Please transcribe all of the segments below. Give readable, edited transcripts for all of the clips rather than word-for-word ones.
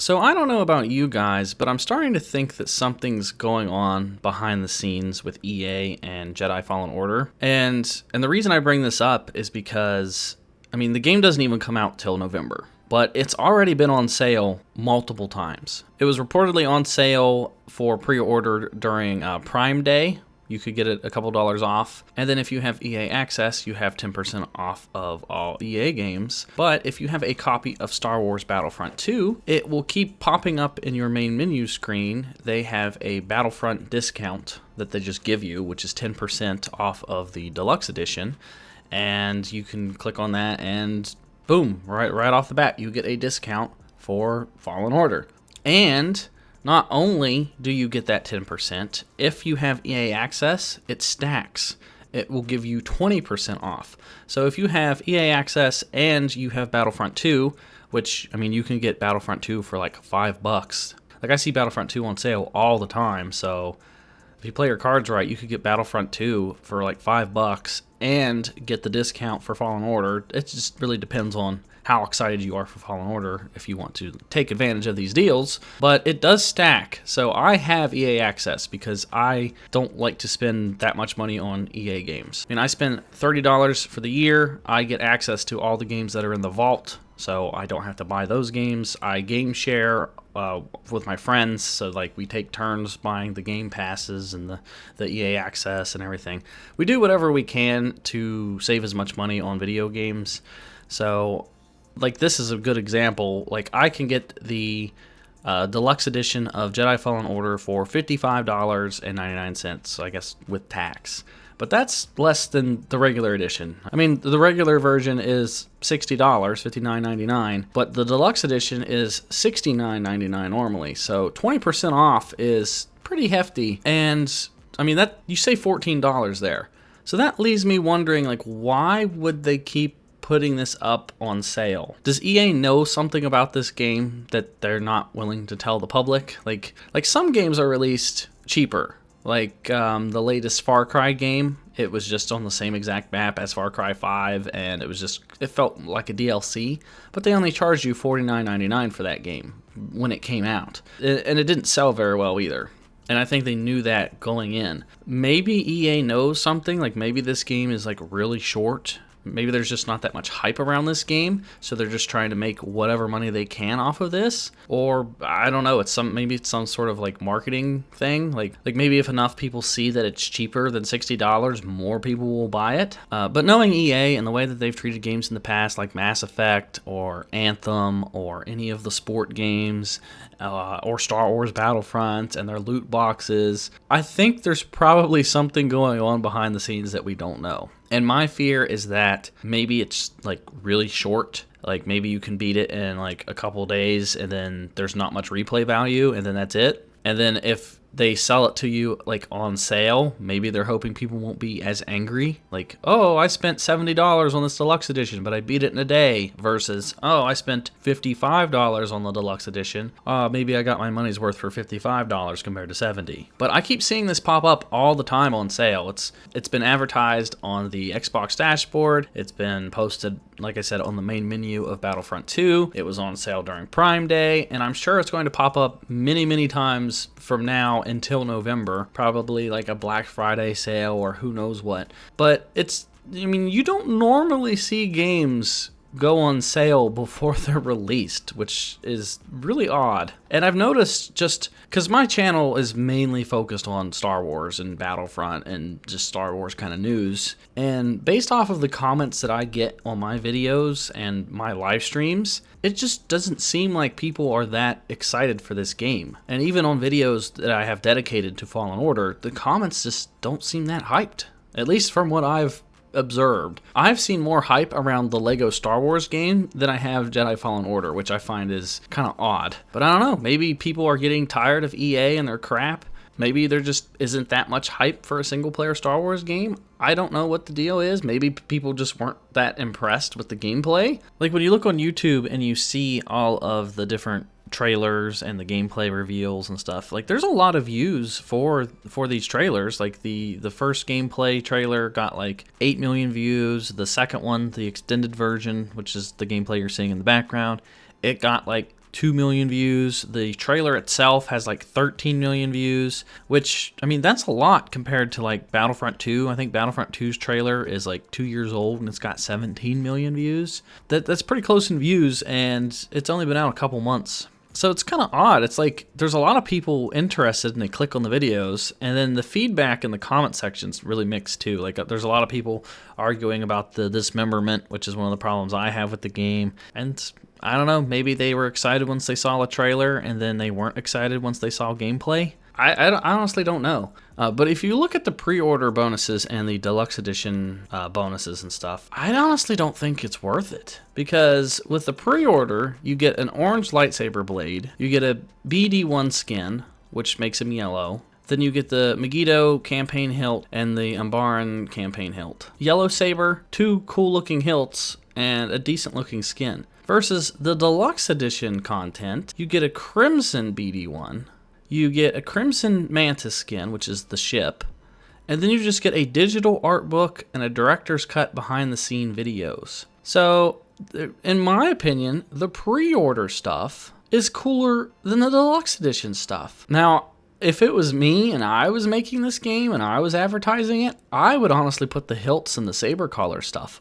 So I don't know about you guys, but I'm starting to think that something's going on behind the scenes with EA and Jedi Fallen Order. And the reason I bring this up is because the game doesn't even come out till November, but it's already been on sale multiple times. It was reportedly on sale for pre-order during Prime Day. You could get it a couple dollars off. And then if you have EA Access, you have 10% off of all EA games. But if you have a copy of Star Wars Battlefront 2, it will keep popping up in your main menu screen. They have a Battlefront discount that they just give you, which is 10% off of the Deluxe Edition. And you can click on that and boom, right off the bat, you get a discount for Fallen Order. And not only do you get that 10%, if you have EA Access, it stacks. It will give you 20% off. So if you have EA Access and you have Battlefront 2, which, you can get Battlefront 2 for like $5. Like, I see Battlefront 2 on sale all the time, so if you play your cards right, you could get Battlefront 2 for like $5 and get the discount for Fallen Order. It just really depends on how excited you are for Fallen Order if you want to take advantage of these deals. But it does stack. So I have EA Access because I don't like to spend that much money on EA games. I spend $30 for the year. I get access to all the games that are in the vault, so I don't have to buy those games. I game share with my friends, so like we take turns buying the game passes and the EA Access and everything. We do whatever we can to save as much money on video games. So like, this is a good example. Like, I can get the deluxe edition of Jedi Fallen Order for $55.99, I guess, with tax. But that's less than the regular edition. The regular version is $60, $59.99, but the deluxe edition is $69.99 normally. So 20% off is pretty hefty. And that you save $14 there. So that leaves me wondering, like, why would they keep putting this up on sale? Does EA know something about this game that they're not willing to tell the public? Like some games are released cheaper. Like the latest Far Cry game, it was just on the same exact map as Far Cry 5, and it felt like a DLC, but they only charged you $49.99 for that game when it came out. And it didn't sell very well either. And I think they knew that going in. Maybe EA knows something, like maybe this game is like really short. Maybe there's just not that much hype around this game, so they're just trying to make whatever money they can off of this. Or I don't know, maybe it's some sort of like marketing thing. Like maybe if enough people see that it's cheaper than $60, more people will buy it. But knowing EA and the way that they've treated games in the past, like Mass Effect or Anthem or any of the sport games, or Star Wars Battlefront and their loot boxes, I think there's probably something going on behind the scenes that we don't know. And my fear is that maybe it's like really short. Like maybe you can beat it in like a couple days and then there's not much replay value and then that's it. And then if they sell it to you like on sale, maybe they're hoping people won't be as angry. Like, oh, I spent $70 on this deluxe edition, but I beat it in a day. Versus, oh, I spent $55 on the deluxe edition. Maybe I got my money's worth for $55 compared to $70. But I keep seeing this pop up all the time on sale. It's been advertised on the Xbox dashboard. It's been posted, like I said, on the main menu of Battlefront 2. It was on sale during Prime Day, and I'm sure it's going to pop up many, many times from now until November, probably like a Black Friday sale or who knows what. But you don't normally see games go on sale before they're released, which is really odd. And I've noticed, just because my channel is mainly focused on Star Wars and Battlefront and just Star Wars kind of news, and based off of the comments that I get on my videos and my live streams, it just doesn't seem like people are that excited for this game. And even on videos that I have dedicated to Fallen Order, the comments just don't seem that hyped, at least from what I've observed. I've seen more hype around the Lego Star Wars game than I have Jedi Fallen Order, which I find is kind of odd. But I don't know, maybe people are getting tired of EA and their crap. Maybe there just isn't that much hype for a single player Star Wars game. I don't know what the deal is. Maybe people just weren't that impressed with the gameplay. Like when you look on YouTube and you see all of the different trailers and the gameplay reveals and stuff, like there's a lot of views for these trailers. Like the first gameplay trailer got like 8 million views. The second one, the extended version, which is the gameplay you're seeing in the background, it got like 2 million views. The trailer itself has like 13 million views, which, I mean, that's a lot compared to like Battlefront 2. I think Battlefront 2's trailer is like 2 years old and it's got 17 million views. That's pretty close in views, and it's only been out a couple months. So it's kind of odd. It's like there's a lot of people interested and they click on the videos, and then the feedback in the comment section's really mixed too. Like there's a lot of people arguing about the dismemberment, which is one of the problems I have with the game. And I don't know, maybe they were excited once they saw a trailer and then they weren't excited once they saw gameplay. I honestly don't know. But if you look at the pre-order bonuses and the deluxe edition bonuses and stuff, I honestly don't think it's worth it. Because with the pre-order, you get an orange lightsaber blade, you get a BD1 skin, which makes him yellow. Then you get the Megiddo campaign hilt and the Umbaran campaign hilt. Yellow saber, 2 cool looking hilts, and a decent looking skin. Versus the deluxe edition content, you get a crimson BD1. You get a Crimson Mantis skin, which is the ship, and then you just get a digital art book and a director's cut behind the scene videos. So, in my opinion, the pre-order stuff is cooler than the deluxe edition stuff. Now, if it was me and I was making this game and I was advertising it, I would honestly put the hilts and the saber collar stuff,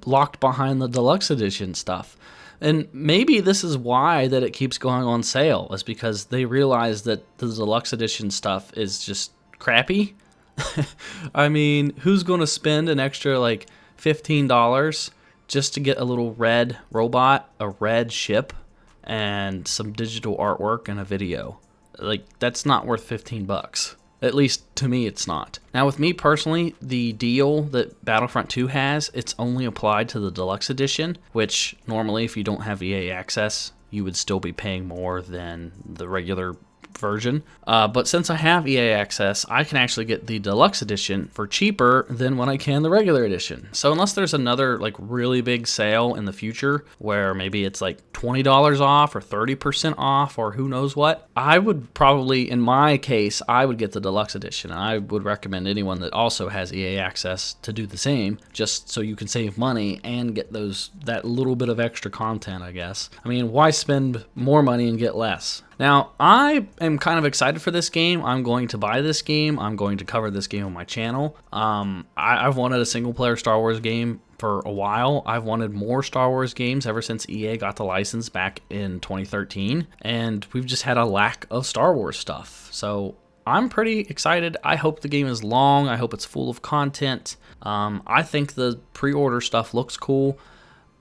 locked behind the deluxe edition stuff. And maybe this is why that it keeps going on sale, is because they realize that the deluxe edition stuff is just crappy. I mean, who's going to spend an extra like $15 just to get a little red robot, a red ship, and some digital artwork and a video? Like, that's not worth 15 bucks. At least to me, it's not. Now, with me personally, the deal that Battlefront 2 has, it's only applied to the deluxe edition, which normally, if you don't have EA access, you would still be paying more than the regular version. But since I have EA access, I can actually get the deluxe edition for cheaper than when I can the regular edition. So unless there's another like really big sale in the future where maybe it's like $20 off or 30% off or who knows what, I would probably, in my case, I would get the deluxe edition. I would recommend anyone that also has EA access to do the same, just so you can save money and get that little bit of extra content, I guess. I mean, why spend more money and get less? Now, I am kind of excited for this game. I'm going to buy this game. I'm going to cover this game on my channel. I've wanted a single-player Star Wars game for a while. I've wanted more Star Wars games ever since EA got the license back in 2013, and we've just had a lack of Star Wars stuff. So I'm pretty excited. I hope the game is long. I hope it's full of content. I think the pre-order stuff looks cool.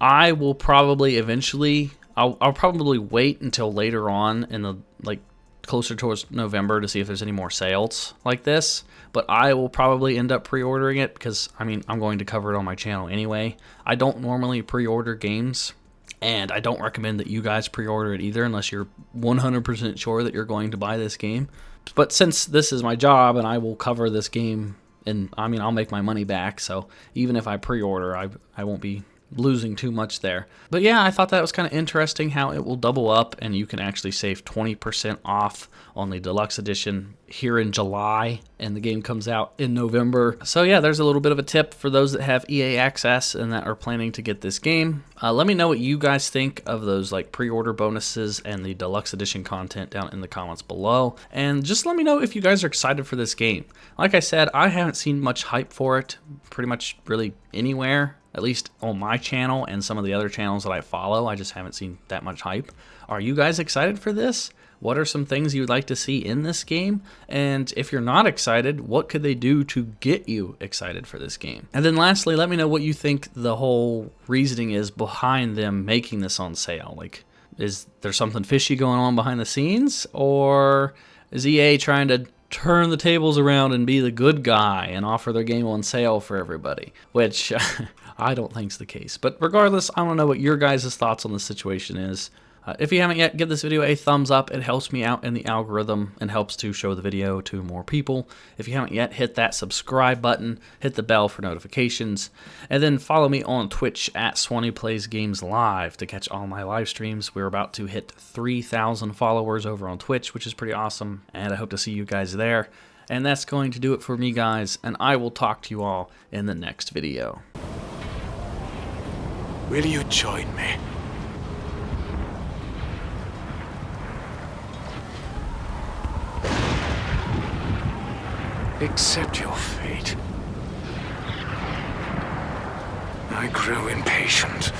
I will probably eventually... I'll probably wait until later on in the, like, closer towards November to see if there's any more sales like this. But I will probably end up pre-ordering it because, I mean, I'm going to cover it on my channel anyway. I don't normally pre-order games, and I don't recommend that you guys pre-order it either unless you're 100% sure that you're going to buy this game. But since this is my job and I will cover this game, and, I mean, I'll make my money back. So even if I pre-order, I won't be losing too much there. But yeah, I thought that was kind of interesting how it will double up and you can actually save 20% off on the deluxe edition here in July, and the game comes out in November. So yeah, there's a little bit of a tip for those that have EA access and that are planning to get this game. Let me know what you guys think of those like pre-order bonuses and the deluxe edition content down in the comments below, and just let me know if you guys are excited for this game. Like I said, I haven't seen much hype for it pretty much really anywhere, at least on my channel and some of the other channels that I follow. I just haven't seen that much hype. Are you guys excited for this? What are some things you'd like to see in this game? And if you're not excited, what could they do to get you excited for this game? And then lastly, let me know what you think the whole reasoning is behind them making this on sale. Like, is there something fishy going on behind the scenes? Or is EA trying to turn the tables around and be the good guy and offer their game on sale for everybody? Which I don't think is the case. But regardless, I want to know what your guys' thoughts on the situation is. If you haven't yet, give this video a thumbs up. It helps me out in the algorithm and helps to show the video to more people. If you haven't yet, hit that subscribe button, hit the bell for notifications, and then follow me on Twitch at Swanee Plays Games Live to catch all my live streams. We're about to hit 3,000 followers over on Twitch, which is pretty awesome, and I hope to see you guys there. And that's going to do it for me, guys, and I will talk to you all in the next video. Will you join me? Accept your fate. I grew impatient.